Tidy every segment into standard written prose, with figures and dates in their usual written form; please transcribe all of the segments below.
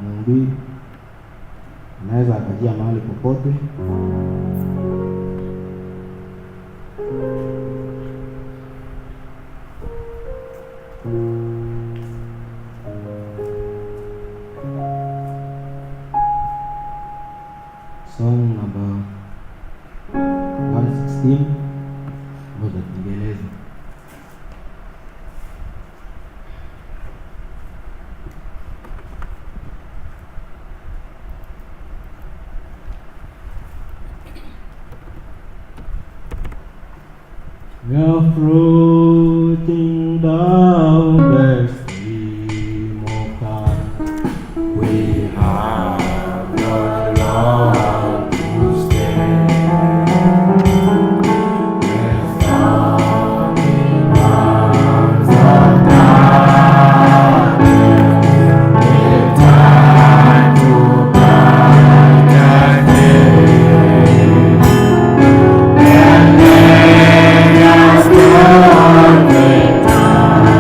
mhubiri anaweza akajia mahali popote. Song number 116 moja Kiingereza. We are floating down the stream of time. We have not long to stay. We're falling arms of darkness. It's time to brighter day. And lay us down the time.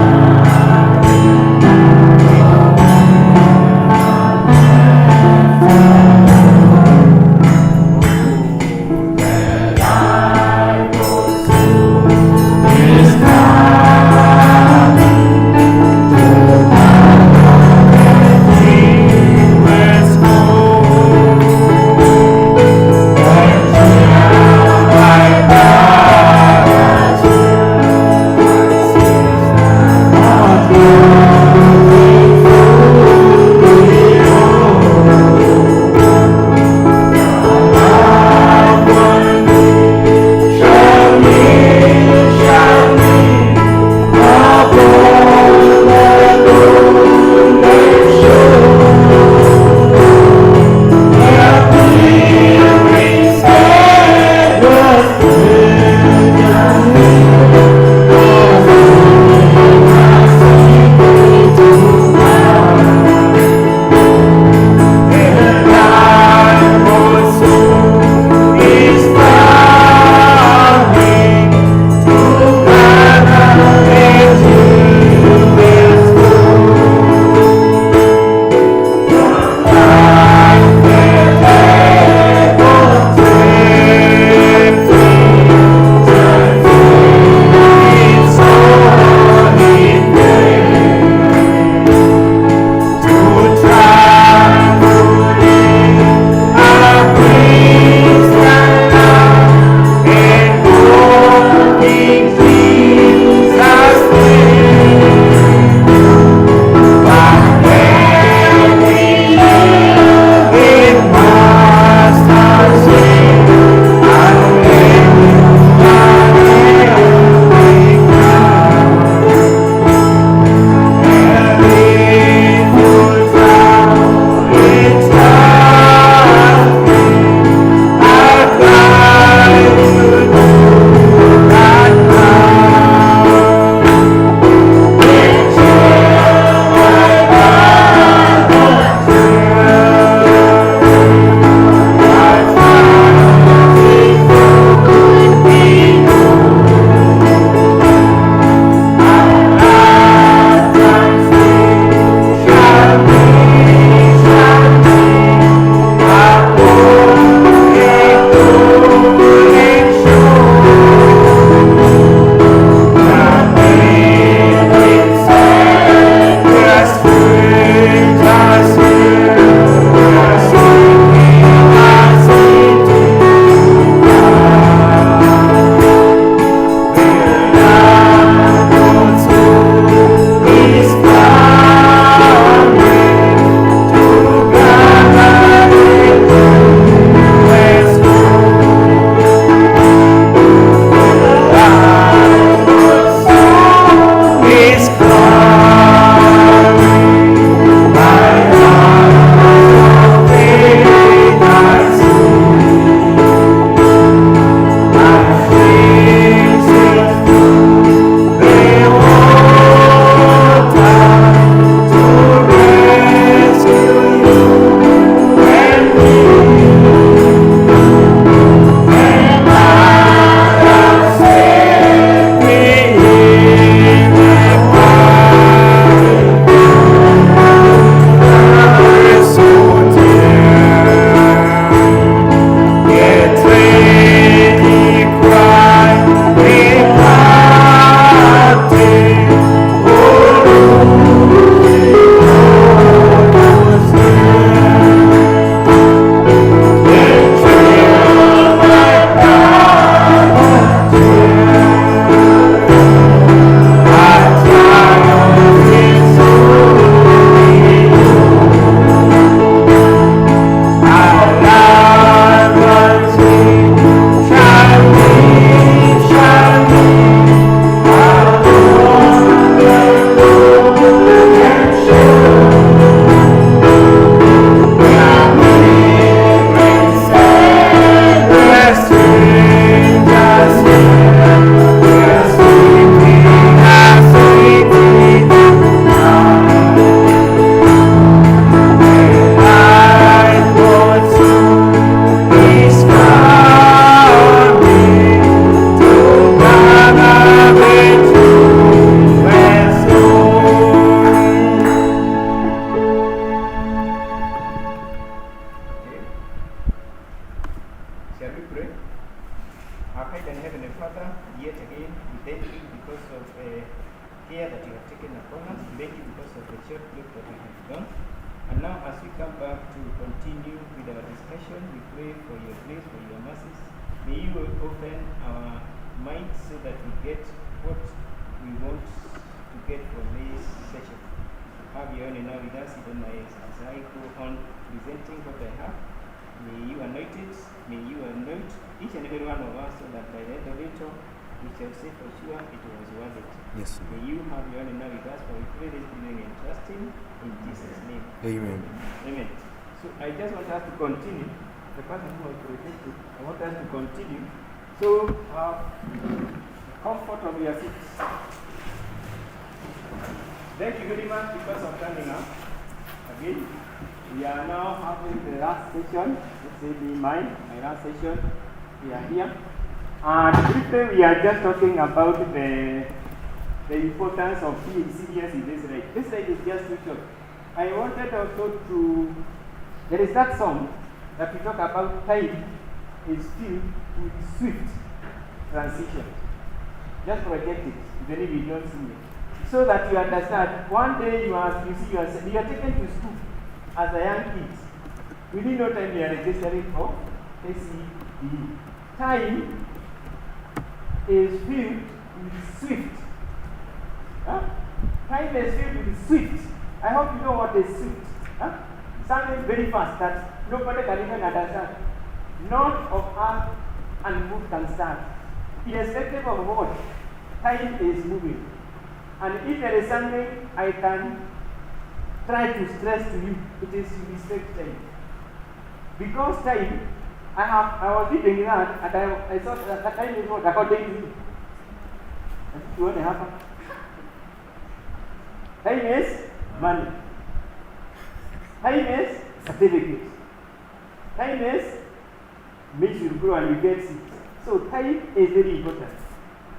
as we come back to continue with our discussion, we pray for your grace, for your mercies. May you open our minds so that we get what we want to get from this session. Have you only now with us, even as I go on presenting what I have. May you anoint it, may you anoint each and every one of us so that by the end of it all, we shall say for sure it was worth it. Yes. May you have your only now with us, for we pray this believing and trusting in Jesus' name. Amen. Amen. So I just want us to continue. The person who was presenting, I want us to continue. So, comfort of your seats. Thank you very much because of turning up. Again, we are now having the last session. Let's say my last session. We are here. And briefly, we are just talking about the importance of being serious in this ride. This ride is just too short. I wanted also to, there is that song that we talk about time is filled with swift transition. Just project it, even if you don't see it. So that you understand, one day you are taken to school as a young kid. Within no time you are registering for ACDE. Time is filled with swift. Huh? Time is filled with swift. I hope you know what is swift. Huh? Something very fast that nobody can even understand. Not of earth and move can stand. Irrespective of what, time is moving. And if there is something I can try to stress to you, it is to respect time. Because time, I was reading that and I thought that time is not according to you. You want to happen? Time is money. Time is certificate. Time is makes you grow and you get it. So time is very important.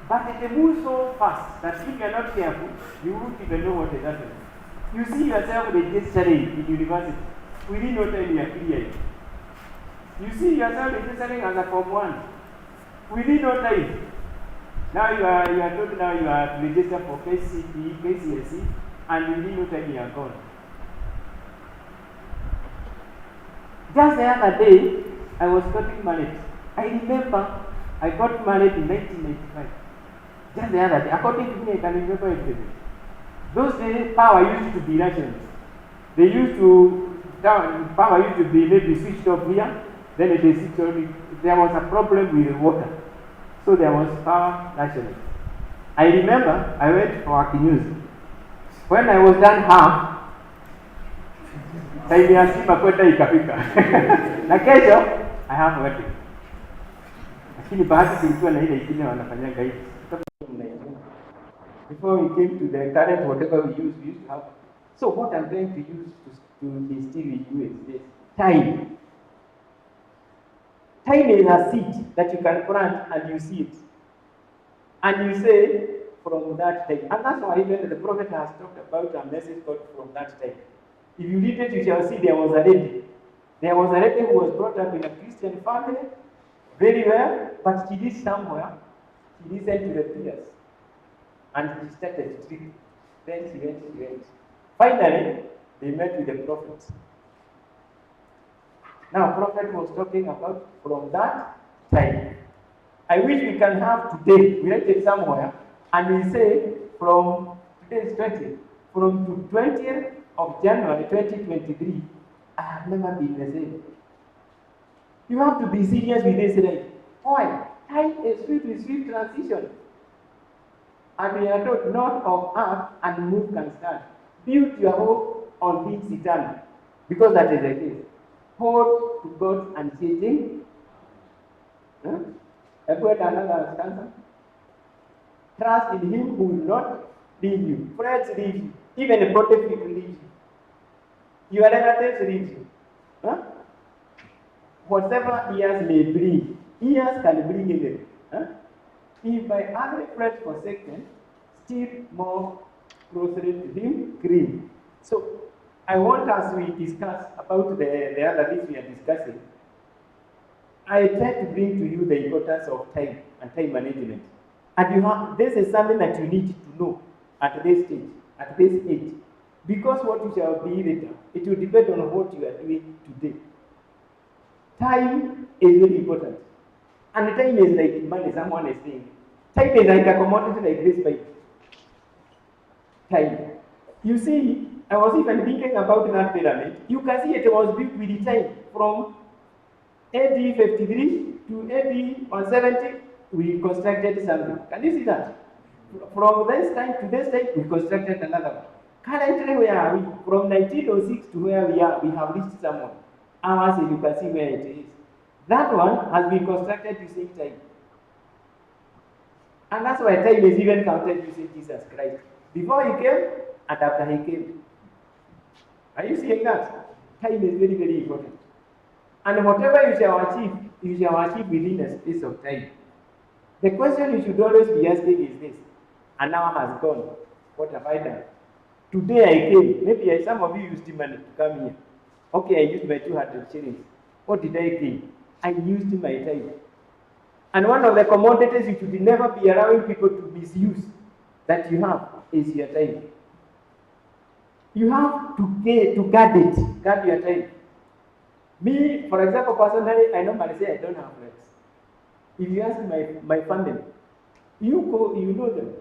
But it moves so fast that if you are not careful, you won't even know what is happening. You see yourself registering in university. Within no time you are clear. You see yourself registering as a Form 1. Within no time. Now you are told now you are registered for KCPE, KCSE, and within no time you are gone. Just the other day, I was getting married. I remember I got married in 1995. Just the other day, according to me, I can remember everything. Those days, power used to be rationed. Power used to be maybe switched off here, then it is switched on. There was a problem with the water. So there was power rationing. I remember I went for a news. When I was done half, time ya sima kwenda ikafika. Na kesho, I have wedding. Lakini bahati kulikuwa na ile ingine wanafanyanga hivi. Before we came to the current whatever we used to have. So what I'm going to use to distill with you is this. Time. Time is a seed that you can plant and you see it. And you say, from that time. And that's why even the prophet has talked about a message called from that time. If you read it, you shall see there was a lady. There was a lady who was brought up in a Christian family, very well, but she did somewhere, she listened to the prayers. And she started tripping. Then she went. Finally, they met with the prophet. Now, prophet was talking about from that time. I wish we can have today, we read it somewhere, and we say from today is 20th, from the 20th of January 2023, I have never been the same. You have to be serious with this, right? Why? Time is filled with swift transition. And we are told, not of earth and move can stand. Build your hope on things eternal, because that is the case. Hold to God's unchanging. Have you heard another stanza? Trust in Him who will not leave you. Friends leave you. Even the protective people leave you. Your relatives leave you. Whatever ears may bring, ears can bring in it. If by other friends forsaken, still more closely to Him cling. So, I want us to discuss about the other things we are discussing. I try to bring to you the importance of time and time management. And this is something that you need to know at this stage, at this age. Because what you shall be later, it will depend on what you are doing today. Time is very important. And time is like money, someone is saying. Time is like a commodity like this pipe. Time. You see, I was even thinking about that pyramid. You can see it was built with the time. From AD 53 to AD 170, we constructed something. Can you see that? From this time to this time, we constructed another one. Currently, where are we? From 1906 to where we are, we have reached somewhere. Ours, you can see where it is. That one has been constructed using time. And that's why time is even counted using Jesus Christ. Before he came and after he came. Are you seeing that? Time is very, very important. And whatever you shall achieve within a space of time. The question you should always be asking is this: an hour has gone. What have I done? Today I came. Maybe some of you used money to come here. Okay, I used my 200 shillings. What did I gain? I used my time. And one of the commodities you should never be allowing people to misuse that you have is your time. You have to guard it, guard your time. Me, for example, personally, I normally say I don't have friends. If you ask my family, you know them.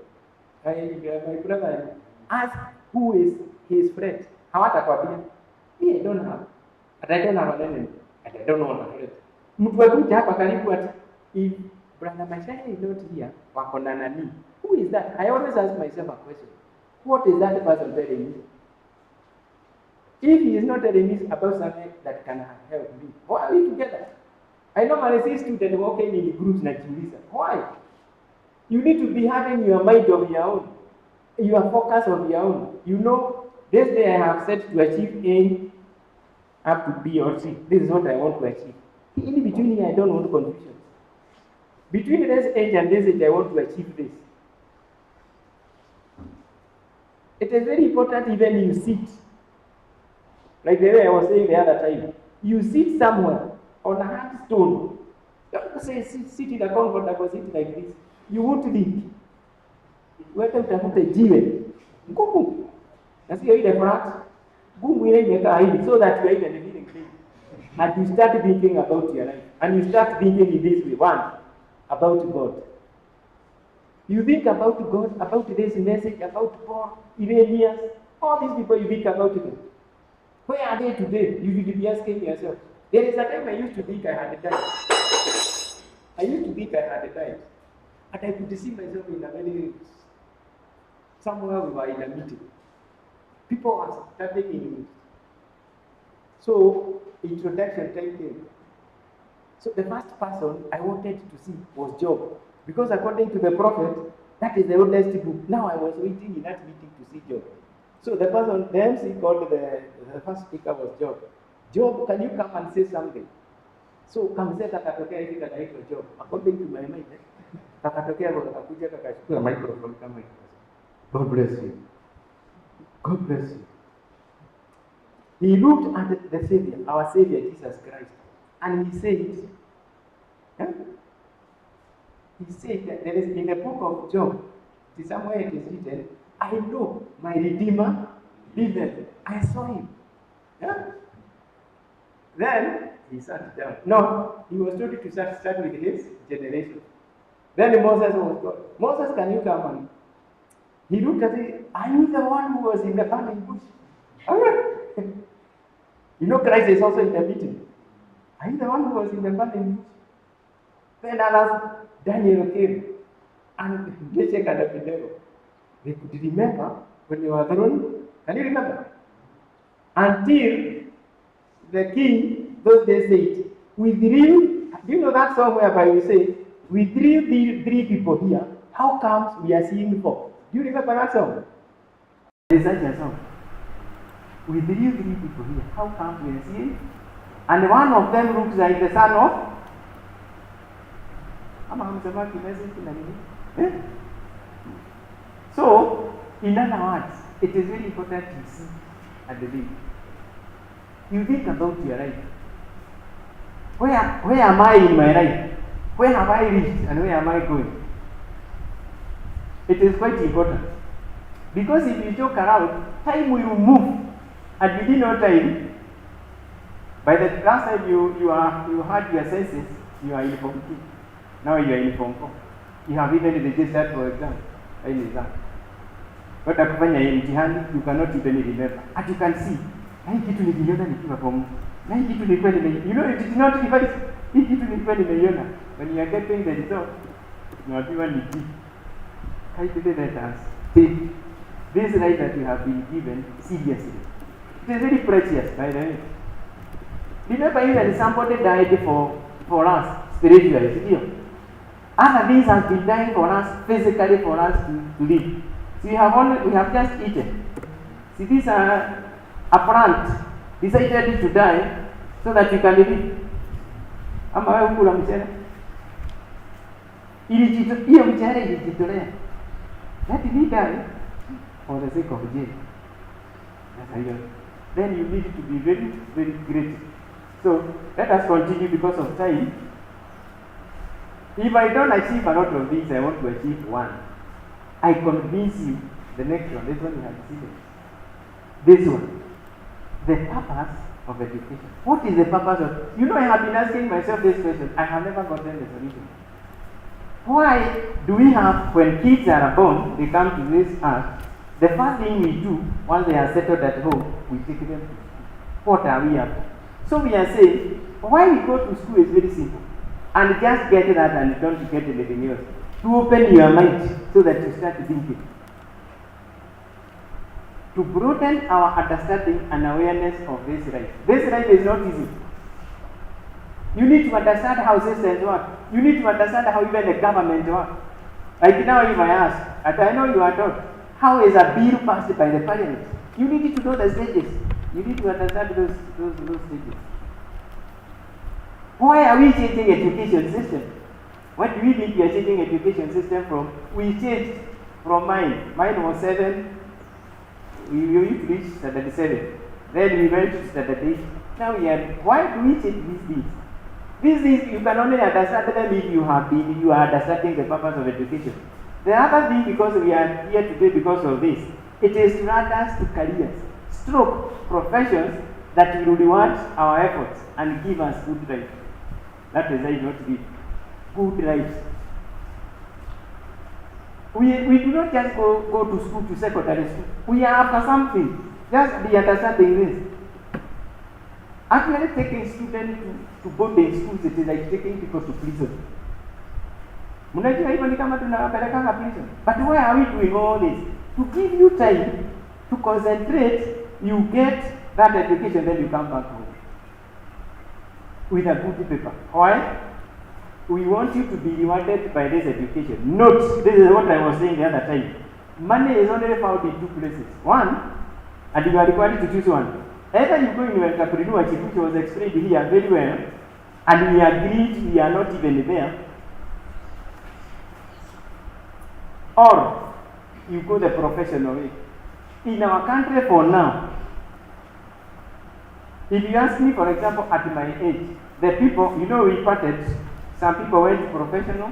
My brother, ask who is his friend. Me, I don't have. And I don't have an enemy. And I don't know a friend. If Brother Mashai is not here, who is that? I always ask myself a question. What is that person telling me? If he is not telling me about something that can help me, why are we together? I normally see students walking in the groups like Julissa. Why? You need to be having your mind of your own, your focus of your own. You know, this day I have set to achieve A up to B or C. This is what I want to achieve. In between here, I don't want confusion. Between this age and this age, I want to achieve this. It is very important even you sit. Like the way I was saying the other time. You sit somewhere on a hard stone. Don't say sit in a comfortable seat like this. You won't think. Weka utafute jiwe. Ngumu. Nasikia ile flat. Ngumu ile imeka hivi so that you are even feeling clean. And you start thinking about your life. And you start thinking in this way. One, about God. You think about God, about this message, about Paul, Iranians, all these people, you think about them. Where are they today? You will be asking yourself. There is a time I used to think I had died. And I could see myself in a very, somewhere we were in a meeting. People were standing in me. So, introduction time came. So the first person I wanted to see was Job. Because according to the prophet, that is the oldest book. Now I was waiting in that meeting to see Job. So the MC called the first speaker was Job. Job, can you come and say something? So kamzeta kakatokea hivi kanaitwa Job. According to my mind, kakatokea kakakuja kakachukua microphone kama hivi. God bless you. God bless you. He looked at the Savior, our Savior Jesus Christ, and he said, he said that there is in the book of Job, somewhere it is written, I know my Redeemer liveth. I saw him. Yeah? Then he sat down. No, he was told to start with his generation. Then Moses was told, Moses, can you come on? He looked at it, are you the one who was in the burning bush? You know Christ is also in the meeting. Are you the one who was in the burning bush? Then others, Daniel came, and Meshach and Abednego. They could remember when they were thrown. Can you remember? Until the king those days said, withdrew. Do you know that song whereby we say, withdrew the three people here? How comes we are seeing four? Do you remember that song? There is such a song. Withdrew three people here. How comes we are seeing? And one of them looks like the son of. So, in other words, it is very important to see and believe. You think about your life. Where am I in my life? Where have I reached and where am I going? It is quite important. Because if you joke around, time will move, and within no time, by the last time you had your senses, you are in Form 2. Now you are in Form 4. You have even registered for exam. But you cannot even remember. And you can see, you know, it is not device. When you are getting the result, you are given take this right that you have been given seriously. It is very precious, by the way. Remember, even somebody died for us spiritually. Other things have been dying for us physically for us to live. So we have just eaten. See, these are a plant decided to die so that you can live. Let it die for the sake of jail. Then you need to be very, very grateful. So let us continue because of time. If I don't achieve a lot of things, I want to achieve one. I convince you, the next one, this one you have seen. This one, the purpose of education. What is the purpose of? You know, I have been asking myself this question. I have never gotten the solution. Why do we have, when kids are born, they come to this earth, the first thing we do, once they are settled at home, we take them to school. What are we up? So we are saying, why we go to school is very simple. And just get that and don't get anything else. To open your mind so that you start thinking. To broaden our understanding and awareness of this life. This life is not easy. You need to understand how systems work. You need to understand how even the government works. Like now if I ask, and I know you are taught, how is a bill passed by the parliament? You need to know the stages. You need to understand those stages. Why are we changing education system? What do we think we are changing education system from? We changed from mine. Mine was 7. We used to reach standard 7. Then we went to standard 8. Now we are. Why do we change these things? These things you can only understand them if you are understanding the purpose of education. The other thing, because we are here today because of this, it is to lead us to careers, stroke professions that will reward our efforts and give us good life. That is why not be good life. We do not just go to school, to secondary school. We are after something. Just be understanding this. Actually taking students to boarding schools, it is like taking people to prison. But why are we doing all this? To give you time to concentrate, you get that education, then you come back home with a good paper. Why? We want you to be rewarded by this education. Note, this is what I was saying the other time. Money is only found in two places. One, and you are required to choose one. Either you go in your entrepreneurship, which was explained here very well, and we agreed we are not even there, or you go the professional way. In our country for now, if you ask me, for example, at my age, the people, we parted, some people went to professional,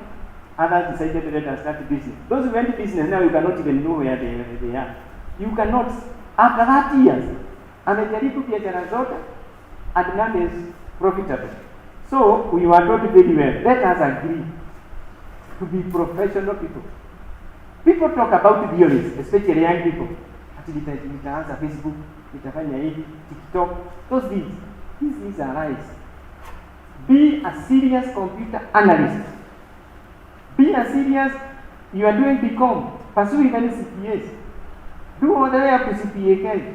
others decided to let us start business. Those who went to business now, you cannot even know where they are. You cannot, after 30 years, amejaribu biashara zote, and none is profitable. So, we were told very well, let us agree to be professional people. People talk about theories, especially young people. Nitaanza Facebook, nitafanya hivi, TikTok, those things. These are lies. Be a serious computer analyst. Be a serious, you are doing BCom, pursue even CPAs. Do all the way up to CPA.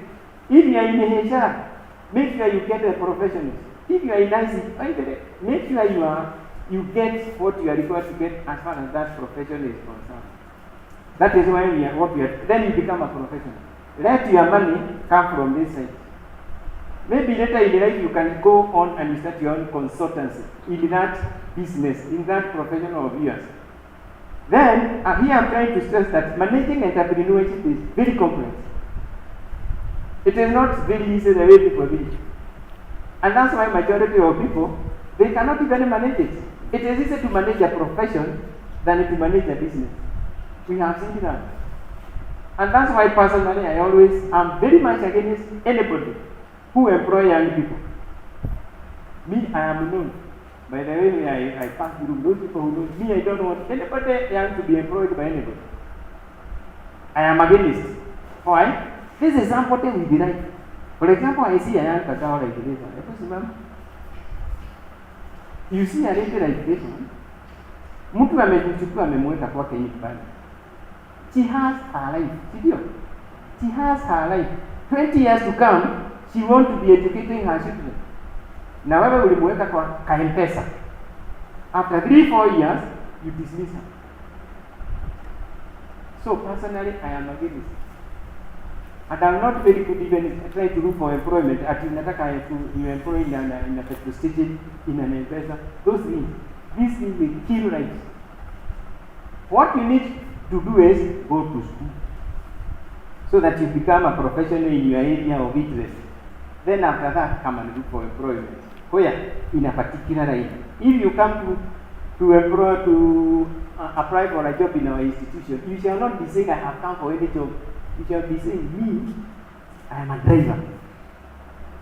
If you are in HR, make sure you get a professional. If you are in ICT, make sure you get what you are required to get as far as that profession is concerned. That is why then you become a professional. Let your money come from this side. Maybe later in life you can go on and start your own consultancy in that business, in that profession of yours. Then, here I'm trying to stress that managing entrepreneurship is very complex. It is not very easy the way people think. And that's why majority of people, they cannot even manage it. It is easier to manage a profession than to manage a business. We have seen that. And that's why personally I always am very much against anybody who employ young people. Me, I am known. By the way, I pass through those people who know me, I don't want anybody young to be employed by anybody. I am against. Why? This is somebody with the right. For example, I see a young girl like this one. You see a lady like this one. Mtu amemchukua amemweka kwake nyumbani. She has her life. She has her life. 20 years to come, she wants to be educating her children. Na wewe ulimweka kwa kaempesa. After 3-4 years, you dismiss her. So personally, I am against. And I'm not very good even try to look for employment. At nataka you employ in a petrol station, in an investor. Those things. These things will kill lives. What you need to do is go to school, so that you become a professional in your area of interest. Then after that, come and look for employment. Where? In a particular area. If you come to apply for a job in our institution, you shall not be saying, I have come for any job. You shall be saying, me, I am a driver.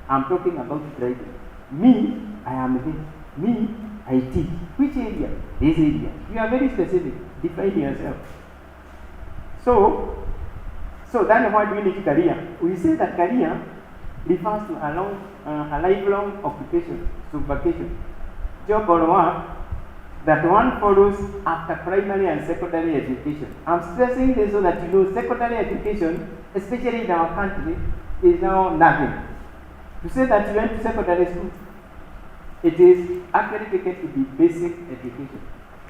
I'm talking about driving. Me, I am this. Me, I teach. Which area? This area. You are very specific. Define yourself. So then what do we need career? We say that career refers to a lifelong occupation, vocation, job or work that one follows after primary and secondary education. I'm stressing this so that you know secondary education, especially in our country, is now nothing. To say that you went to secondary school, it is actually taken to be basic education.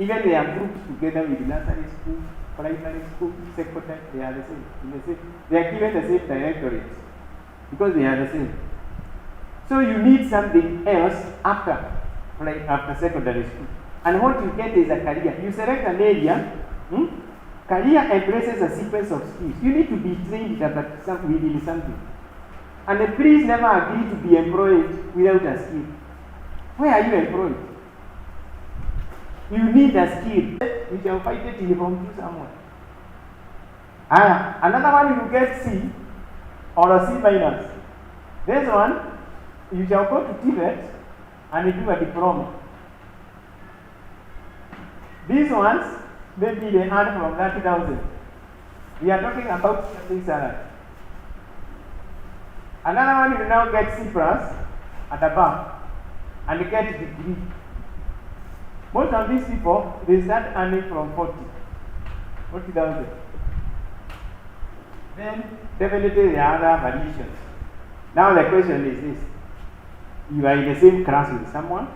Even they are grouped together with nursery school, primary school, secondary, they are the same. They are given the same directorate because they are the same. So you need something else after secondary school. And what you get is a career. You select an area. Career embraces a sequence of skills. You need to be trained within something. And please never agree to be employed without a skill. Where are you employed? You need a skill. You shall fight it from somewhere. Another one you get C or a C minus. This one, you shall go to Tibet and do a diploma. These ones, maybe they earn from 30,000. We are talking about starting salary. Another one will now get C plus at above and get a degree. Most of these people, they start earning from 40,000. Then definitely there are other variations. Now the question is this: you are in the same class with someone.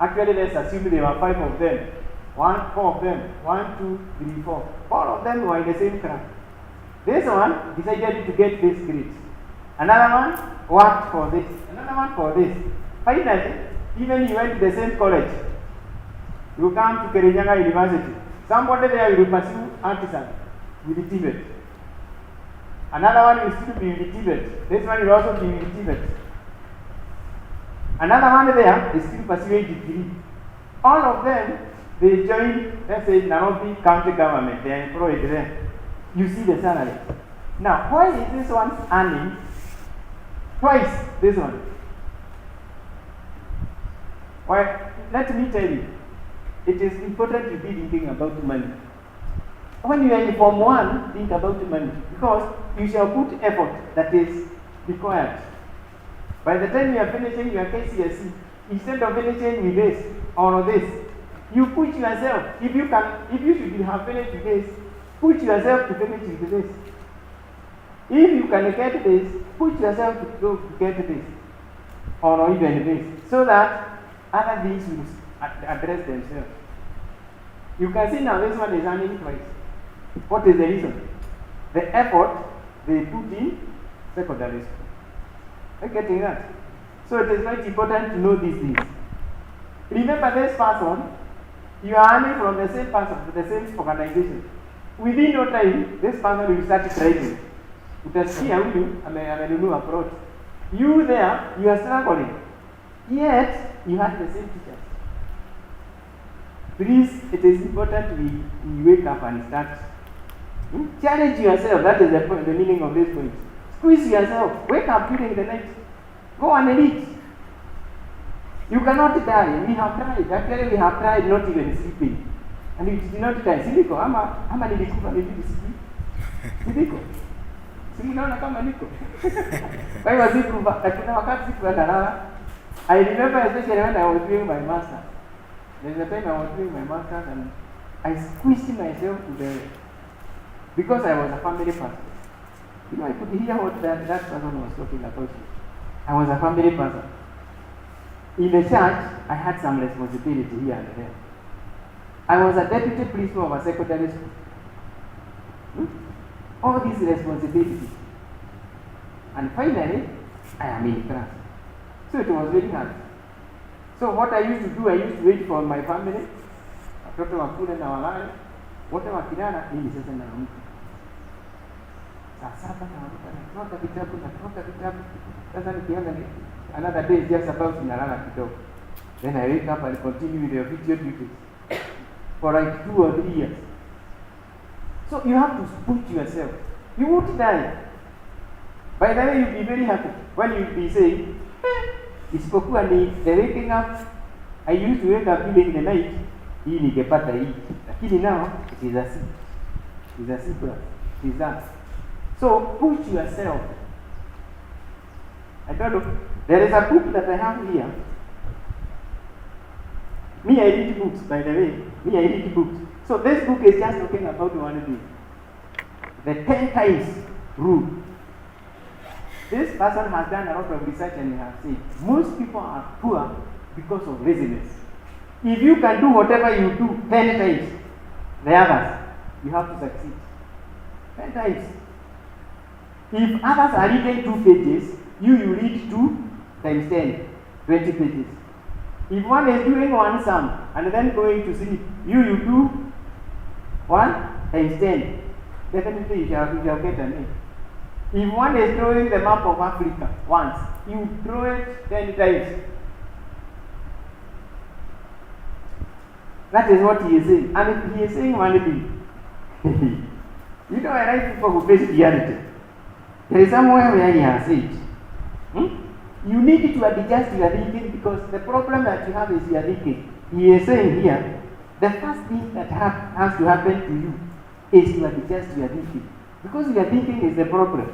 Actually, let's assume there were 5 of them. 4 of them. 1, 2, 3, 4. 4 of them were in the same class. This one decided to get this grade. Another one worked for this. Another one for this. Finally, even you went to the same college. You come to Kirinyaga University. Somebody there will pursue artisan with the Tibet. Another one will still be with Tibet. This one will also be with Tibet. Another one there is still pursuing degree. All of them, they join, let's say, Nairobi county government. They are employed there. You see the salary. Now, why is this one earning twice this one? Why? Let me tell you, it is important to be thinking about money. When you are in Form 1, think about money, because you shall put effort that is required. By the time you are finishing your KCSE, instead of finishing with this or this, you put yourself, if you should have finished with this, put yourself to finish with this. If you can get this, put yourself to get this, or even this, so that other things will address themselves. You can see now this one is earning twice. What is the reason? The effort they put in secondary school. Are you getting that? So it is very important to know these things. Remember this person, you are earning from the same person, the same organization. Within no time, this person will start driving. Utasikia huyu amenunua approach. You there, you are struggling. Yet, you have the same teachers. Please, it is important we wake up and start Challenge yourself. That is the point, the meaning of this point. Squeeze yourself. Wake up during the night. Go and eat. You cannot die. We have tried. Actually, we have tried not even sleeping. And it did not die. Siliko, ama nilikufa nilisikia. Siliko. Simunaona kama niko. Kwa hiyo sikufa. Kuna wakati sikuwa nalala. I remember especially when I was doing my master. There's a time I was doing my master and I squeezed myself to the, because I was a family person. You know, I could hear what that person was talking about. I was a family person. In the church, I had some responsibility here and there. I was a deputy principal of a secondary school. All these responsibilities. And finally, I am in class. So it was very hard. So what I used to do, I used to wait for my family. Watoto wakule na walale. Wote wakilala, mimi sasa naamka. Saa saba naamka, natoka vitabu. Sasa nikianza another day is just about nalala kidogo. Then I wake up and continue with the video duties for like 2 or 3 years. So you have to push yourself. You won't die. By the way, you'll be very happy when you'll be saying, isipokuwa ni the waking up. I used to wake up during the night. Hii ningepata hii. Lakini now it is a C. It is a C plus. It is that. So push yourself. I don't know. There is a book that I have here. Me, I read books, by the way. Me, I read books. So this book is just talking about one thing. The 10 times rule. This person has done a lot of research and he has said most people are poor because of laziness. If you can do whatever you do 10 times, the others, you have to succeed. 10 times. If others are reading 2 pages, you read 2 times 10, 20 pages. If one is doing one sum and then going to sleep, you do 1 times 10. Definitely you shall get an A. If one is drawing the map of Africa once, you draw it 10 times. That is what he is saying. And he is saying one thing. You know, I like people who face reality. There is somewhere where he has said, you need to adjust your thinking because the problem that you have is your thinking. He is saying here, the first thing that has to happen to you is to adjust your thinking. Because your thinking is the problem.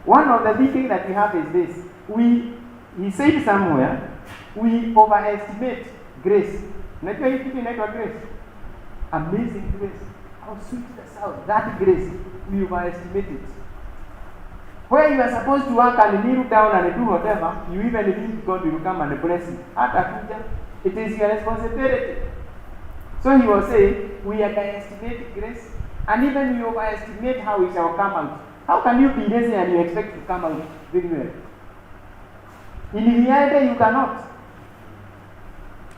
One of the thinking that we have is this. He said somewhere, we overestimate grace. Najua hii kitu inaitwa grace. Amazing grace. How sweet the sound. That grace, we overestimate it. Where you are supposed to work and kneel down and do whatever, you even think God will come and bless you. It is your responsibility. So he was saying, we underestimate grace, and even we overestimate how it shall come out. How can you be lazy and you expect to come out very well? In reality, you cannot.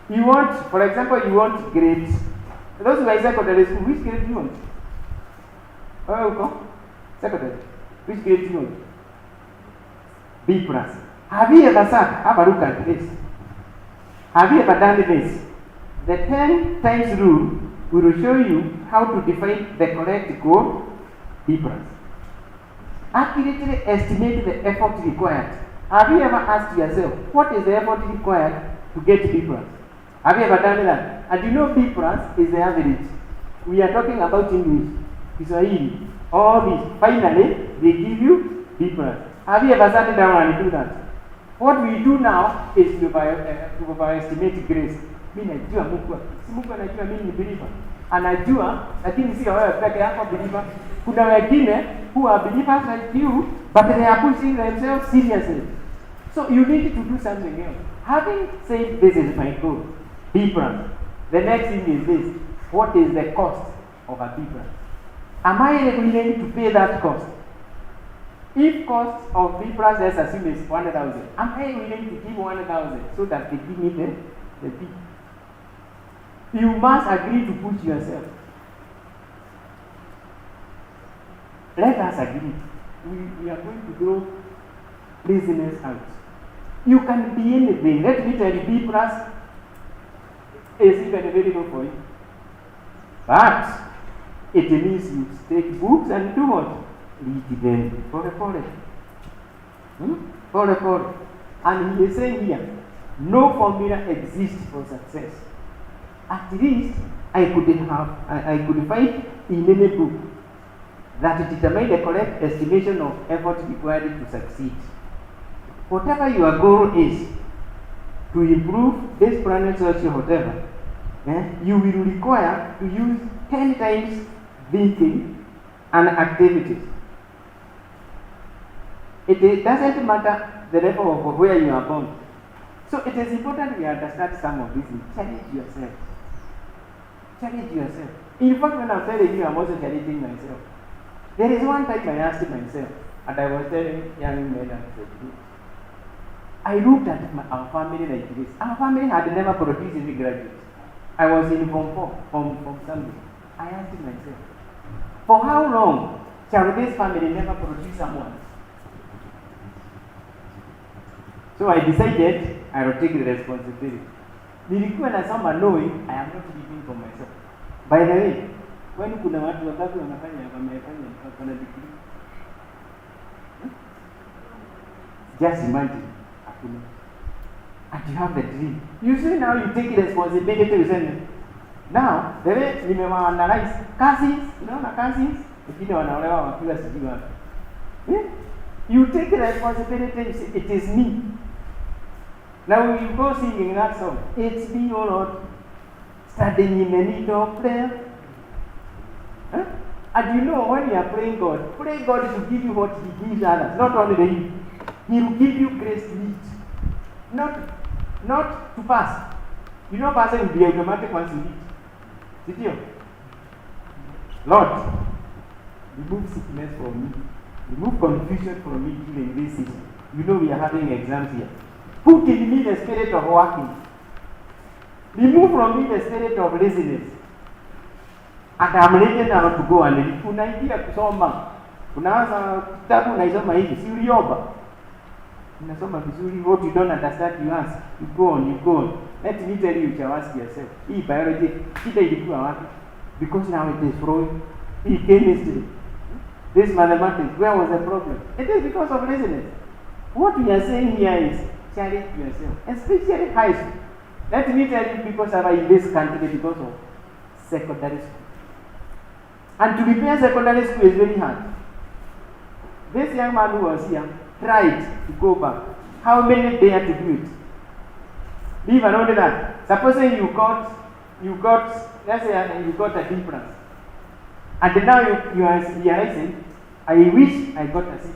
You want, for example, you want grades. Those who are secondary school, which grade do you want? Where you go? Secondary. Which grade do you want? B plus. Have you ever sat? Have a look at this. Have you ever done this? The 10 times rule will show you how to define the correct code B plus. Accurately estimate the effort required. Have you ever asked yourself, what is the effort required to get B plus? Have you ever done that? And you know B plus is the average. We are talking about English, Kiswahili, all this. Finally, they give you B plus. Have you ever sat down and do that? What we do now is to overestimate grace. Mimi najua Mungu anajua mimi ni believer. Anajua, lakini sio wewe peke yako believer. Kuna wengine who are believers like you, but they are pushing themselves seriously. So you need to do something else. Having said this is my goal, B plus. The next thing is this. What is the cost of a B plus? Am I willing to pay that cost? If cost of B plus, let's assume is 1,000, am I willing to give 1,000 so that they give me the B? You must agree to push yourself. Let us agree. We are going to grow laziness out. You can be anything. Let me tell you, B plus is even very low for you. But It means you take books and do what? Read them. Pole. Pole. And he is saying here, no formula exists for success. At least I could find in any book that determine the correct estimation of effort required to succeed. Whatever your goal is, to improve this planet social whatever, you will require to use 10 times thinking and activities. It doesn't matter the level of where you are born. So it is important we understand some of these things. Challenge yourself. Challenge yourself. In fact, when I'm telling you, I'm also challenging myself. There is one time I asked myself, and I was telling young men and said, I looked at our family like this. Our family had never produced any graduates. I was in Form 4, from Sunday. I asked myself, for how long shall this family never produce someone? So I decided I will take the responsibility. Nilikuwa nasoma knowing I am not living for myself. By the way, when kuna watu wangapi wamefanya wakona degree? Just imagine, hakuna. And you have the dream. You see now you take responsibility to send. Now, the way nimewaanalyze cousins, unaona cousins, wengine wanaolewa wakiwa sijui wapi. You take the responsibility, you say, it is me. Now you go singing that song. It's me, O Lord, standing in the need of prayer. And you know when you are praying God, pray God to give you what He gives others, not only you. He will give you grace to reach, not to pass. You know, passing will be automatic once you reach. Did you? Lord, remove sickness from me, remove confusion from me during this season. You know we are having exams here. Put in me the spirit of working. Remove from me the spirit of laziness. And I'm ready now to go and read. Unaingia kusoma. Unaanza kitabu unaisoma hivi. Si uliomba. Unasoma vizuri. What you don't understand you ask. You go on. Let me tell you, you ask yourself. Hii biology, kita ilikuwa wapi? Because now it is flowing. Hii chemistry. This mathematics, where was the problem? It is because of laziness. What we are saying here is challenge yourself, especially high school. Let me tell you, people are in this country because of secondary school. And to prepare secondary school is very hard. This young man who was here tried to go back. How many dare to do it? Leave and only that. Supposing you got, let's say you got a difference. And now you are realizing, I wish I got a C+.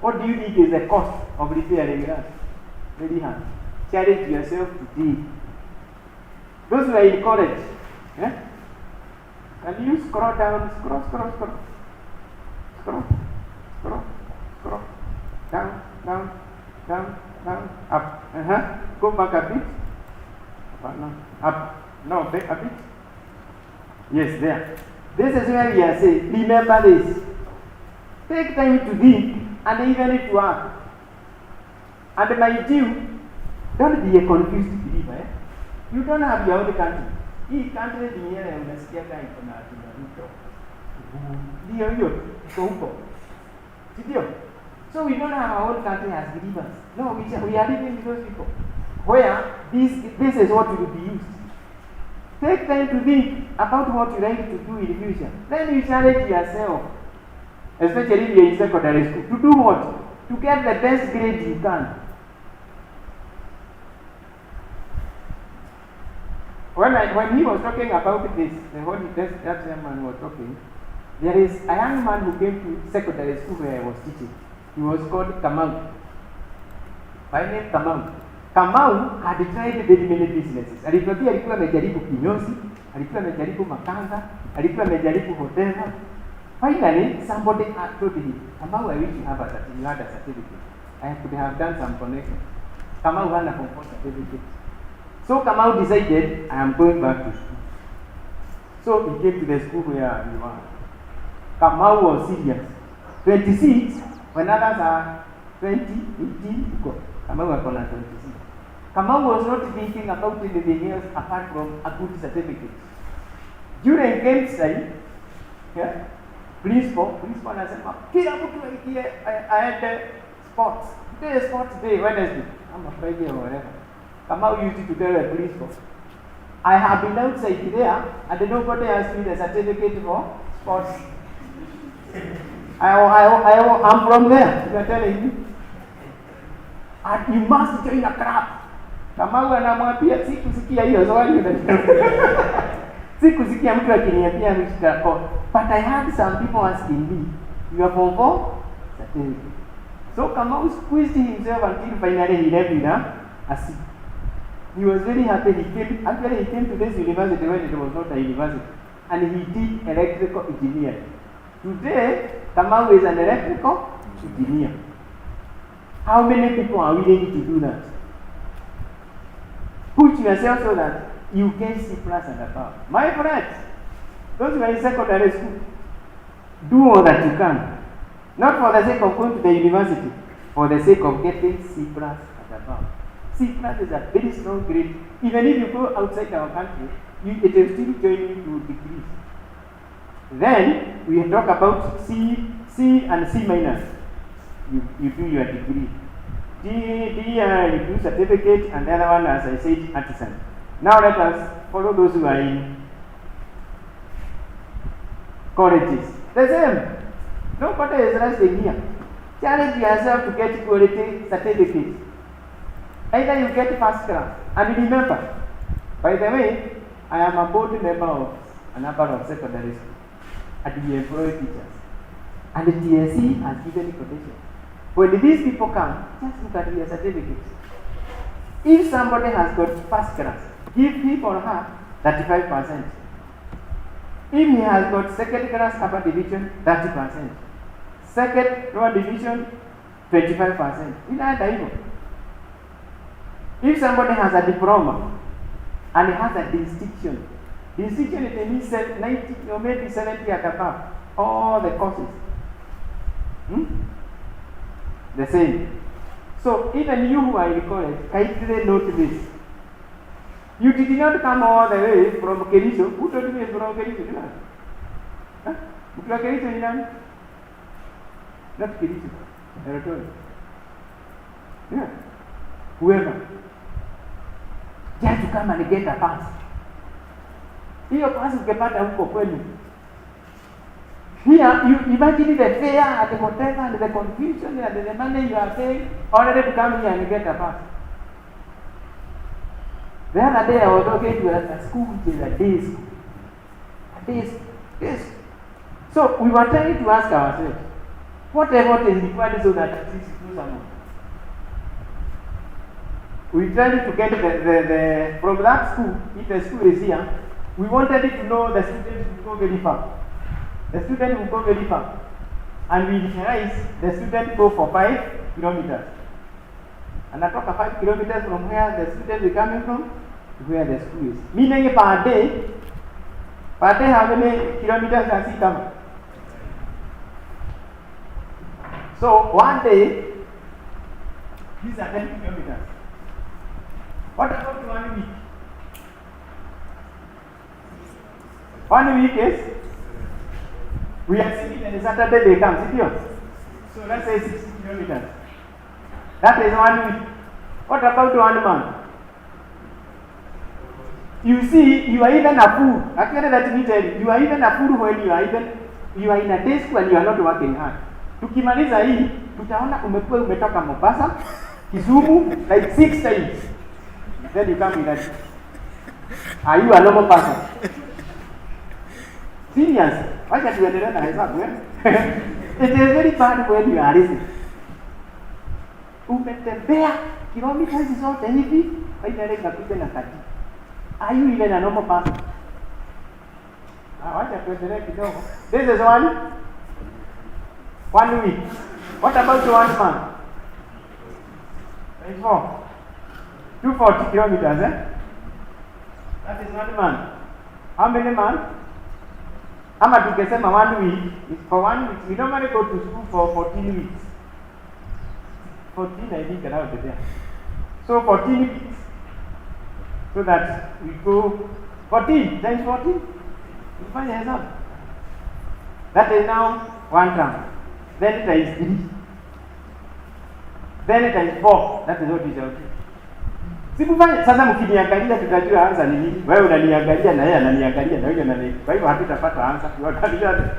What do you think is the cost of repairing that? Very hard. Challenge yourself today. Those who are in college, can you scroll down, scroll, down, up, go back a bit, up, no, back a bit, yes, there. This is where we are saying, remember this, take time to think, and even to act. And my you, don't be a confused believer. You don't have your own country. Hii country ni yale unasikia kama iko na Ruto. Ndio hiyo, iko huko. Ndio. So we don't have our own country as believers. No, we are living with those people. Where this is what will be used. Take time to think about what you like to do in the future. Then you challenge yourself, especially if you're in secondary school, to do what? To get the best grade you can. When he was talking about this, that young man was talking, there is a young man who came to secondary school where I was teaching. He was called Kamau. By name Kamau. Kamau had tried very many businesses. Alikuwa amejaribu kinyozi, alikuwa amejaribu makanga, alikuwa amejaribu hotela. Finally, somebody told him, Kamau, I wish you had a certificate. I could have done some connection. Kamau had a comfort certificate. So Kamau decided, I am going back to school. So he came to the school where we were. Kamau was serious. 26, when others are 20, 18, go. Kamau was 26. Kamau was not thinking about anything else apart from a good certificate. During games time, yeah, principal anasema kila mtu aingie aende sports. Today is sports day, Wednesday. I'm afraid or whatever. Come out used to tell the principal. I have been outside there and nobody asked me the certificate for sports. I'm from there, you are telling me. And you must join a club. Kama anamwambia sikusikia hiyo swali sikusikia mtu akiniambia mshikako. But I had some people asking me, you are from for certificate. So Kamau squeezed himself until finally he left with a C. He was very happy. He came to this university when it was not a university, and he did electrical engineering. Today, Kamau is an electrical engineer. How many people are willing to do that? Put yourself so that you get C+ and above. My friends, those who are in secondary school, do all that you can. Not for the sake of going to the university, for the sake of getting C+ and above. C+ is a very strong grade. Even if you go outside our country, it will still join you to degrees. Then we talk about C and C-. You do your degree. You do certificate, and the other one, as I said, artisan. Now let us follow those who are in colleges. The same. Nobody is resting here. Challenge yourself to get quality certificates. Either you get first class. And remember, by the way, I am a board member of a number of secondary schools. And we employ teachers. And the TSC has given quotation. When these people come, just look at your certificates. If somebody has got first class, give him or her 35%. If he has got second class upper division, 30%. Second lower division, 25%. In that time. If somebody has a diploma and he has a distinction it means 90 or maybe 70 at above, all the courses. The same. So even you who are in college, kindly note this. You did not come all the way from Kerisho. Who told me from Kerisho? Huh? From Kerisho, not Kerisho. I told you. Yeah. Whoever. Just to come and get a pass. Hiyo pass ukipata huko kwenu. Here, you imagine the fear at the hotel and the confusion and the money you are paying already to come here and get a pass. The other day I was talking to a school which is a day school. A day school. So we were trying to ask ourselves, what effort is required so that at least do something? We tried to get the from that school, if the school is here, we wanted to know the students who go very far. The student will go very far. And we realize the student go for 5 kilometers. And I talk 5 kilometers from where the student is coming from to where the school is. Meaning per day how many kilometers does he come? So one day, these are 10 kilometers. What about 1 week? 1 week is, we are sitting on a Saturday they come, sit here. So let's say 60 kilometers. That is 1 week. What about 1 month? You see, you are even a fool. Actually, let me tell you, you are even a fool when you are in a day school and you are not working hard. Tukimaliza hii, tutaona umetoka Mombasa, Kisumu, like 6 times. Then you come in that. Are you a normal person? Serious. Why can't you understand the hesabu? It is very bad when you are listening. Umetembea kilomita hizi zote hivi, haina kapita na kati. Are you even a normal person? Wacha tuendelee kidogo. This is 1 week. What about 1 month? 24. 240 kilometers, That is 1 month. How many months? Ama tukesema 1 week. For 1 week, we normally go to school for 14 weeks. 14, I think, around there. So 14 weeks. So that we go 14 times 14. Ukifanya hesabu. That is now 1 term. Then times 3. Then times 4. That is what is out. Sikufanya sasa mkiniangalia tutajua answer ni nini. Wewe unaniangalia na yeye ananiangalia na yeye ananiangalia. Kwa hivyo hatutapata answer. Tuangalia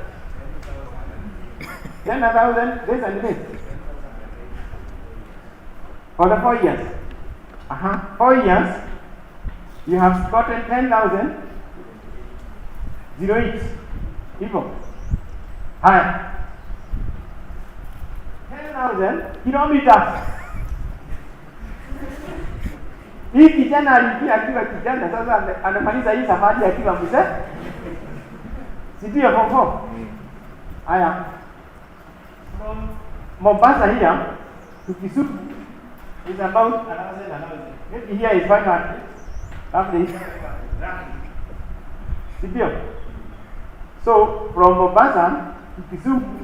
10,000 days and days. For the 4 years. 4 years you have gotten 10,000 08 people. Haya. 10,000 kilometers. Hii kijana alikuwa akiwa kijana sasa anamaliza hii safari akiwa mzee. Sio form 4. Haya. From Mombasa here to Kisumu is about 1,000. Maybe here is 500. After this, Sibio. So from Mombasa to Kisumu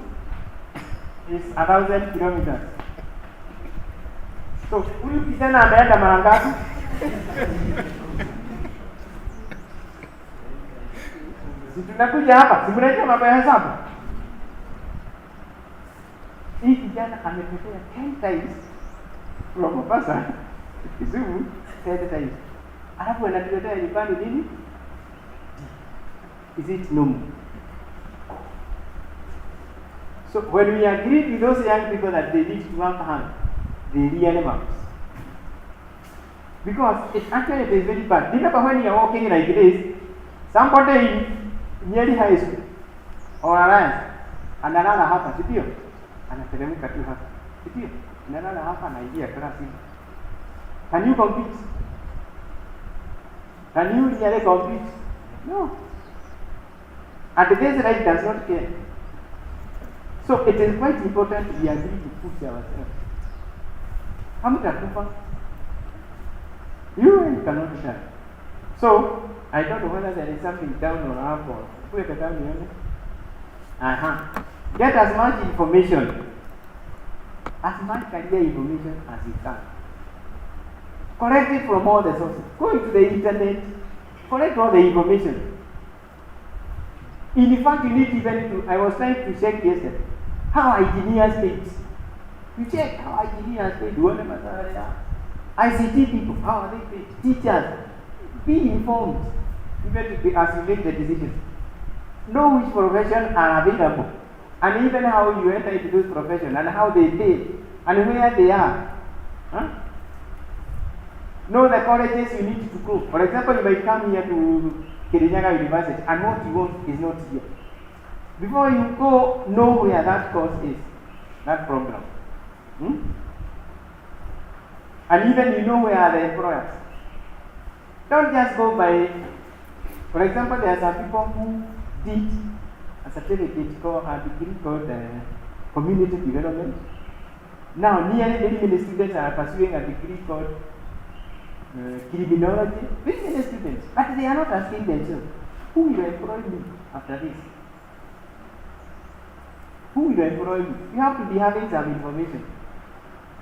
is 1,000 kilometers. So huyu kijana ameenda mara ngapi? Si tunakuja hapa, si mnaita mambo ya hesabu. Hii kijana ametembea 10 times from Mombasa to Kisumu 10 times. Alafu anatuletea nyumbani nini? Is it normal? So when we agreed with those young people that they need to work hard, they really work. Because it actually is very bad. Remember when you are walking like this, somebody in nearly high school or Alliance, analala hapa, sio? Anateremka tu hapa. Sio? Analala hapa na ingia klasi. Can you compete? Can you really compete? No. And this right does not care. So it is quite important we agree to push ourselves. Hamtakufa. You cannot tell. So I don't know whether there is something down or up or put it down here. Get as much information, as much career information as you can. Collect it from all the sources. Go into the internet, collect all the information. In fact, you need even to, I was trying to check yesterday, how engineers paid. You check how engineers paid. ICT people, how are they paid? Teachers, be informed, even as you make the decisions. Know which professions are available, and even how you enter into those professions, and how they pay, and where they are. Know the colleges you need to go. For example, you might come here to Kirinyaga University, and what you want is not here. Before you go, know where that course is, that program. And even you know where are the employers. Don't just go by, for example, there are some people who did a certificate called a degree called community development. Now, nearly many students are pursuing a degree called criminology. Very many students, but they are not asking themselves, who will employ me after this? Who will employ me? You have to be having some information.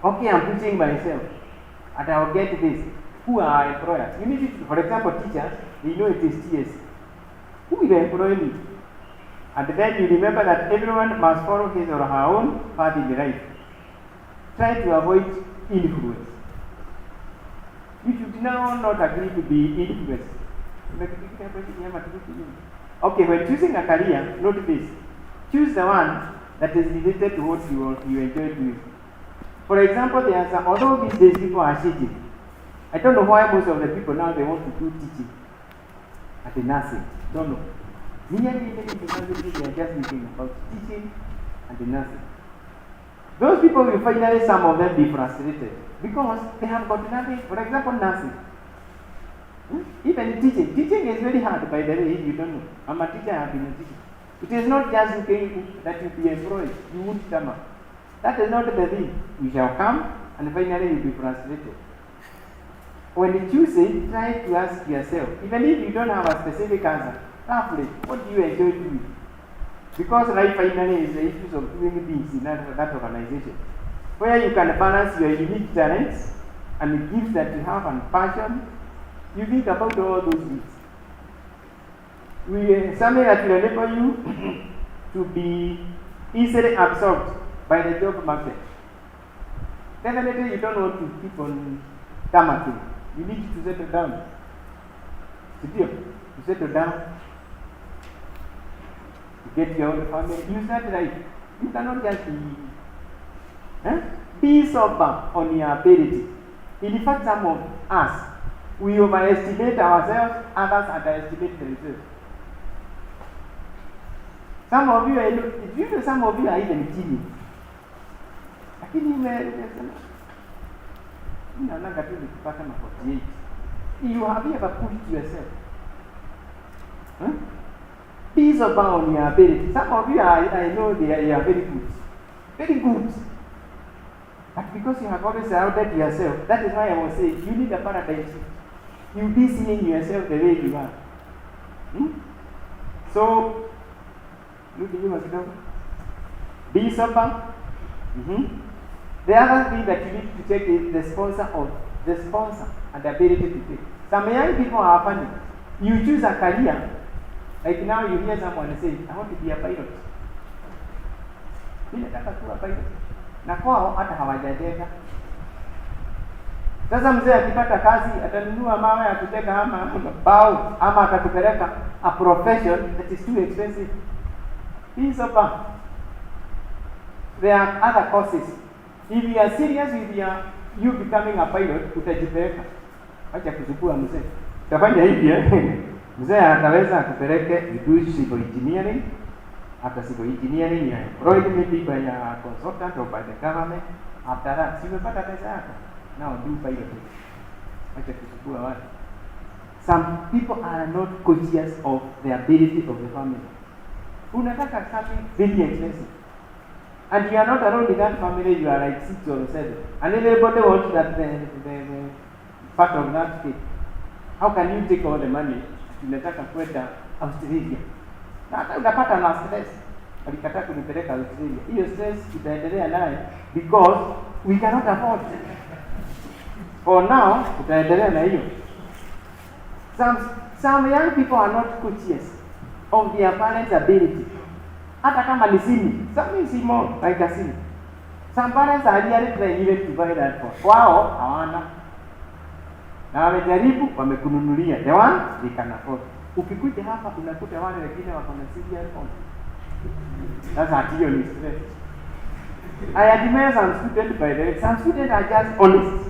Okay, I'm pushing myself, and I'll get this. Who are employers? You need to, for example, teachers, they know it is TS. Who will employ me? And then you remember that everyone must follow his or her own path in life. Try to avoid influence. You should now not agree to be influenced. Okay, when choosing a career, note this. Choose the one that is related to what you enjoy doing. For example, there are some, although these days people are cheating, I don't know why most of the people now they want to do teaching at the nursing. Don't know. Nearly even in the university they are just thinking about teaching and the nursing. Those people will finally, some of them, be frustrated because they have got nothing. For example, nursing. Even teaching. Teaching is very hard, by the way, if you don't know. I'm a teacher, I have been a teacher. It is not just okay that you be employed. You won't come up. That is not the thing. You shall come and finally you'll be frustrated. When you choose it, try to ask yourself, even if you don't have a specific answer, roughly, what do you enjoy doing? Because life finally is the issues of doing things in that organization, where you can balance your unique talents and the gifts that you have and passion. You think about all those things. something that will enable you to be easily absorbed by the job market. Definitely, you don't want to keep on tarmacking. You need to settle down. To settle down, to get your own family. You start right. You cannot just be sober on your ability. In fact, some of us, we overestimate ourselves, others underestimate themselves. Some of you are even cheating. You have ever pushed yourself? Be sober on your ability. Some of you I know they are very good. Very good. But because you have always surrounded yourself, that is why I was saying you need a paradigm shift. You'll be seeing yourself the way you are. So, look at you as well. Be sober. The other thing that you need to check is the sponsor and the ability to take. Some young people are funny. You choose a career, like now you hear someone say, I want to be a pilot. Na kwao hata hawajajenga. Sasa mzee akipata kazi atanunua mawe ya kuteka ama bao ama atakupeleka a profession that is too expensive. Be sober. There are other courses. If you are serious with you becoming a pilot, utajipeleka. Acha kuchukua mzee. Utafanya hivi mzee ataweza akupeleke do civil engineering. After civil engineering, you are employed maybe by a consultant or by the government. After that, umepata pesa yako. Now do piloting. Acha kuchukua watu. Some people are not conscious of the ability of the family. Unataka something very expensive. And you are not alone in that family, you are like 6 or 7. And everybody wants that the part of that cake. How can you take all the money? Unataka kwenda Australia. Na hata unapata na stress. Alikataa kunipeleka Australia. Hiyo stress itaendelea naye because we cannot afford. For now, utaendelea na hiyo. Some young people are not conscious of their parents' ability. Hata kama ni simu, some is more like a simu. Some parents are really trying even to buy that phone. Wao hawana. Na wamejaribu, wamekununulia. The one they can afford. Ukikuja hapa unakuta wale wengine wako na serious phone. That's a deal is stress. I admire some students by the way. Some students are just honest.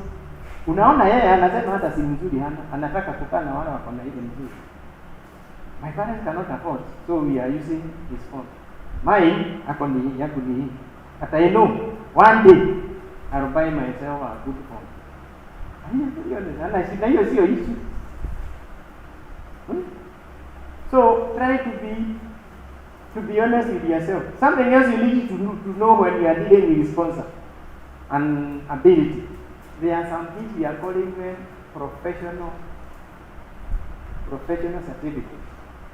Unaona yeye anasema hata si mzuri hana, anataka kukaa na wale wako na ile mzuri. My parents cannot afford, so we are using his phone. Mine ako ni yangu ni hii. But I know one day I'll buy myself a good phone. Na hiyo sio issue. So try to be honest with yourself. Something else you need to know when you are dealing with sponsor and ability. There are some things we are calling professional certificates.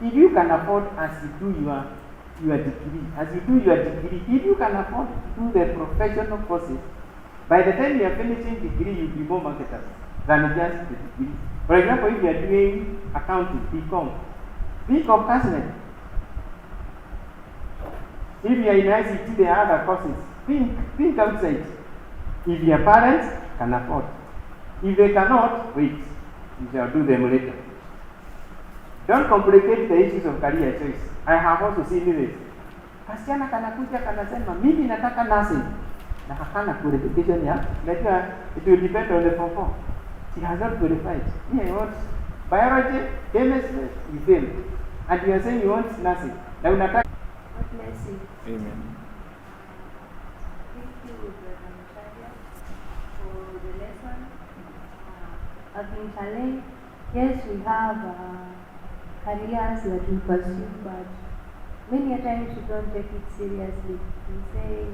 If you can afford as you do your degree, if you can afford to do the professional courses, by the time you are finishing degree, you'll be more marketable than just the degree. For example, if you are doing accounting, BCom, think of casting. If you are in ICT, there are other courses. Think outside. If your parents can afford. If they cannot, wait. You shall do them later. Don't complicate the issues of career choice. I have also seen this. Kasichana kanakuja kanasema mimi nataka nursing. Na hakana qualification ya. It will depend on the form 4. She has not qualified. I want biology, chemistry, you fail. And you are saying you want nursing. Na unataka. God bless you. Amen. Thank you, Brother Mcharia, for the lesson. In Challenge, yes, we have careers that we pursue, but many a times we don't take it seriously. We say,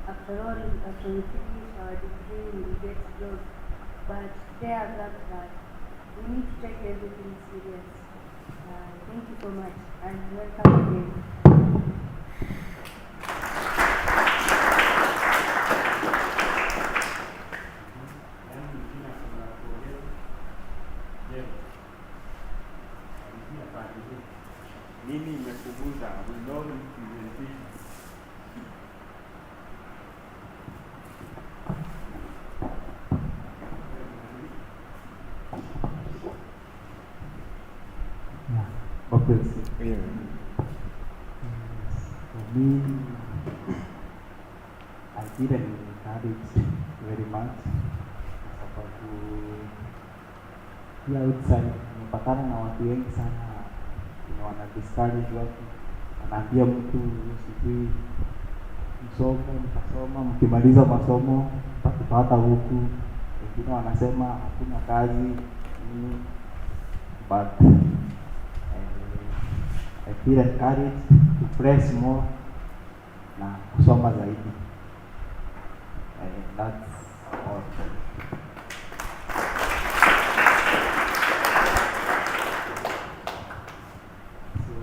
after all, after we finish our degree, we will get jobs. But there are gaps that we need to take everything serious. Thank you so much, and welcome again. Nini imekuguza? We know his presentation. Okay. Yeah. For me, I didn't encourage very much kwa sababu pia outside nimepatana na watu wengi sana wana discourage watu, anaambia mtu sijui mkasoma, mkimaliza masomo mtakupata huku, wengine wanasema hakuna kazi, but I feel encouraged to press more na kusoma zaidi. That's all. So,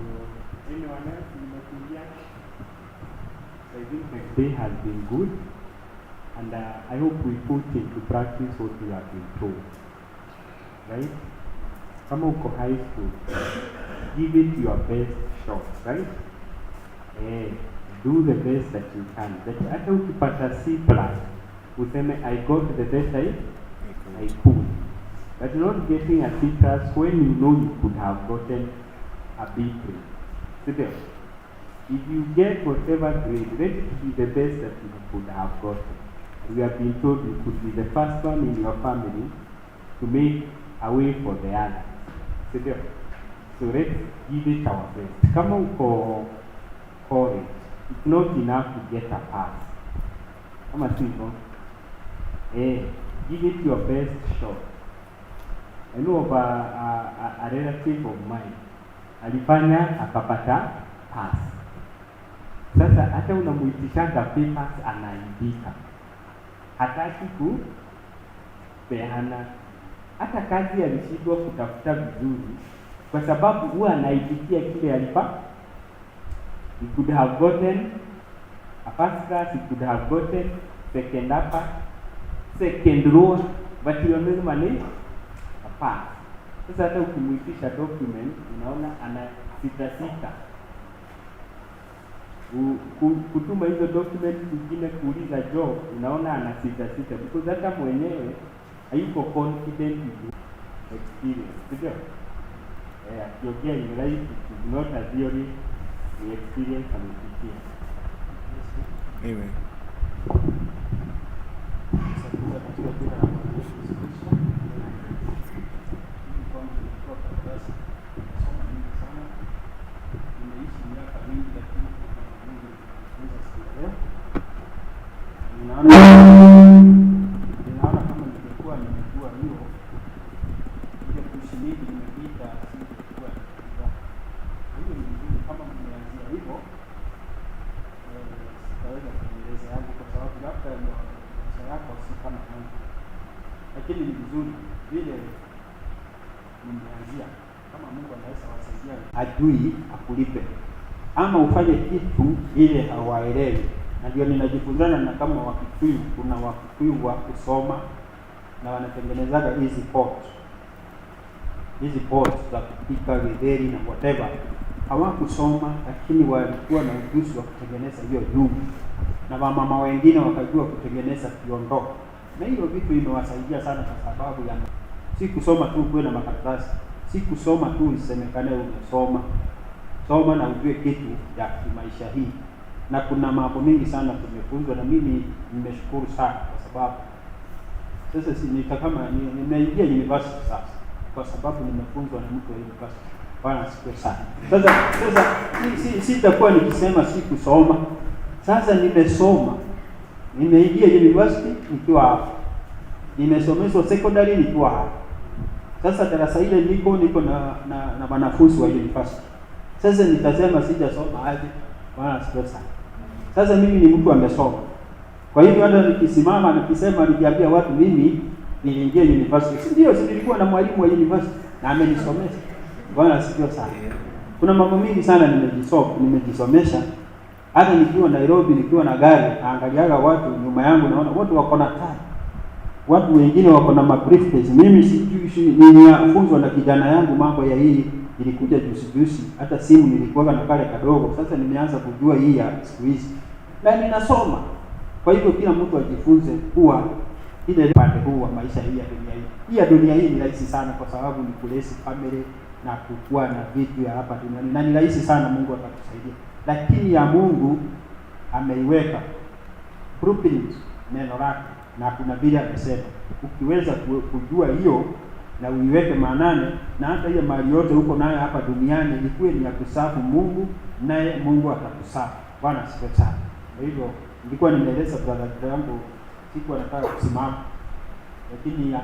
anyone else in the media? So I think the day has been good, and I hope we put into practice what we have been told. Right? Kama uko high school, give it your best shot, right? Do the best that you can. Hata ukipata C+, useme I got the best I could. But not getting a C+ when you know you could have gotten a B grade. So if you get whatever grade, let it be the best that you could have gotten. We have been told you could be the first one in your family to make a way for the others. So let's give it our best. Kama uko college, it's not enough to get a pass. Kama sivyo, give it your best shot. I know of a relative of mine, alifanya akapata pass. Sasa hata unamuitishanga papers anaandika, hataki kupeana. Hata kazi alishindwa kutafuta vizuri kwa sababu huwa anaipitia kile alipa. He could have gotten a first class, he could have gotten second upper, second lower, but he only managed a pass. Sasa hata ukimuitisha document unaona ana sita. Kutuma hizo document zingine kuuliza job unaona ana sita because hata mwenyewe hayuko confident with experience. Sio? Akiongea in life is not a theory, the experience amepitia. Amen. Ninaona kama ningekuwa nimejua hiyo ile kushiriki nimepita singekuwa hiyo ni vizuri kama mmeanzia hivyo. Sitaweza kueleza yangu kwa sababu labda maisha yako si kama yangu, lakini ni vizuri vile nimeanzia. Kama Mungu anaweza wasaidia ajui akulipe ama ufanye kitu ile hawaelewi. Na ndio ninajifunzana na kama Wakikuyu, kuna Wakikuyu wa kusoma na wanatengenezaga hizi pots za kupika githeri na whatever. Hawakusoma lakini walikuwa na ujuzi wa kutengeneza hiyo nyumba, na mama wengine wakajua kutengeneza kiondoo, na hiyo vitu imewasaidia sana kwa sababu ya si kusoma tu kuwe na makaratasi, si kusoma tu isemekane umesoma. Soma na ujue kitu ya maisha hii. Na kuna mambo mengi sana tumefunzwa, na mimi nimeshukuru sana kwa sababu sasa kama nimeingia university sasa kwa sababu nimefunzwa na mtu wa university. Bwana siku sana. Sasa sitakuwa nikisema si kusoma. Sasa nimesoma. Nimeingia university nikiwa hapa. Nimesomeshwa secondary nikiwa hapa. Sasa darasa ile niko na wanafunzi wa university. Sasa nitasema sijasoma aje? Bwana siku sana. Sasa mimi ni mtu amesoma. Kwa hivyo hata nikisimama nikisema nikiambia watu mimi niliingia university, ndio nilikuwa na mwalimu wa university na amenisomesha. Bwana siku sana. Kuna mambo mengi sana nimejisomesha. Hata nikiwa Nairobi nikiwa na gari, naangaliaga watu nyuma yangu naona watu wako na tai. Watu wengine wako na briefcase. Mimi sijui nilifunzwa na kijana yangu mambo ya hii ilikuja juzi, hata simu nilikuwa na kale kadogo. Sasa nimeanza kujua hii ya siku hizi na ninasoma. Kwa hivyo kila mtu ajifunze kuwa ile pande huu wa maisha hii ya dunia hii. Hii ya dunia hii ni rahisi sana, kwa sababu ni kulesi family na kukua na vitu ya hapa duniani, na ni rahisi sana, Mungu atakusaidia. Lakini ya Mungu ameiweka blueprint, neno lake, na kuna vile amesema ukiweza kujua hiyo na uiweke maanane, na hata ile mali yote huko nayo hapa duniani ikuwe ni ya kusafu Mungu, naye Mungu atakusafu. Bwana asifiwe sana. Kwa hivyo nilikuwa nimeeleza brother yangu, sikuwa nataka kusimama, lakini